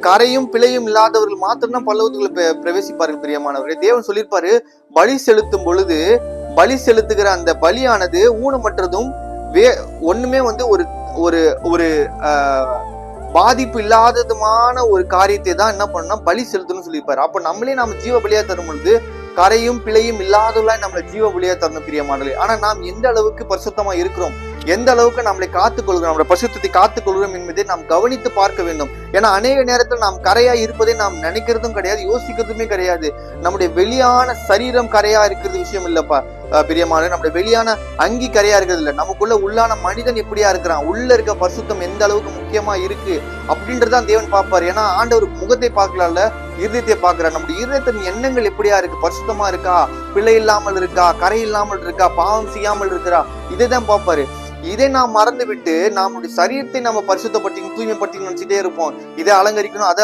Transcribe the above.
கரையும் பிழையும் இல்லாதவர்கள் மாத்திரம்தான் பல்லவத்துக்குள்ள பிரவேசிப்பார்கள். பிரியமானவர்களே, தேவன் சொல்லியிருப்பாரு, பலி செலுத்தும் பொழுது பலி செலுத்துகிற அந்த பலியானது ஊனமற்றதும் ஒண்ணுமே ஒரு ஒரு ஒரு பாதிப்பு இல்லாததுமான ஒரு காரியத்தை தான் என்ன பண்ணணும், பலி செலுத்தணும்னு சொல்லியிருப்பாரு. அப்ப நாம ஜீவ பலியா தரும் பொழுது கரையும் பிழையும் இல்லாதவர்களாய் நம்மளை ஜீவ பலியா தரணும் பிரியமானவர்களே. ஆனா நாம் எந்த அளவுக்கு பரிசுத்தமா இருக்கிறோம், எந்த அளவுக்கு நம்மளை காத்துக்கொள்கிறோம், நம்மளோட பரிசுத்தத்தை காத்துக்கொள்கிறோம் என்பதை நாம் கவனித்து பார்க்க வேண்டும். ஏன்னா அநேக நேரத்தில் நாம் கரையா இருப்பதை நாம் நினைக்கிறதும் கிடையாது, யோசிக்கிறதுமே கிடையாது. நம்முடைய வெளியான சரீரம் கரையா இருக்கிறது விஷயம் இல்லப்பா பிரியமான, நம்முடைய வெளியான அங்கி கரையா இருக்கிறது இல்லை, நமக்குள்ள உள்ளான மனிதன் எப்படியா இருக்கிறான், உள்ள இருக்க பரிசுத்தம் எந்த அளவுக்கு முக்கியமா இருக்கு அப்படின்றதான் தேவன் பார்ப்பாரு. ஏன்னா ஆண்டவர் முகத்தை பார்க்கலாம்ல, இருதயத்தை பார்க்கிறார். நம்முடைய இருதயத்தின் எண்ணங்கள் எப்படியா இருக்கு, பரிசுத்தமா இருக்கா, பிழை இல்லாமல் இருக்கா, கரை இல்லாமல் இருக்கா, பாவம் செய்யாமல் இருக்கிறா, இதைதான் பார்ப்பாரு. இதை நாம் மறந்து விட்டு நம்முடைய சரீரத்தை நம்ம பரிசுத்தப்படுத்திக்கணும், தூய்மைப்படுத்திக்கணும் நினைச்சிட்டே இருப்போம். இதை அலங்கரிக்கணும், அதை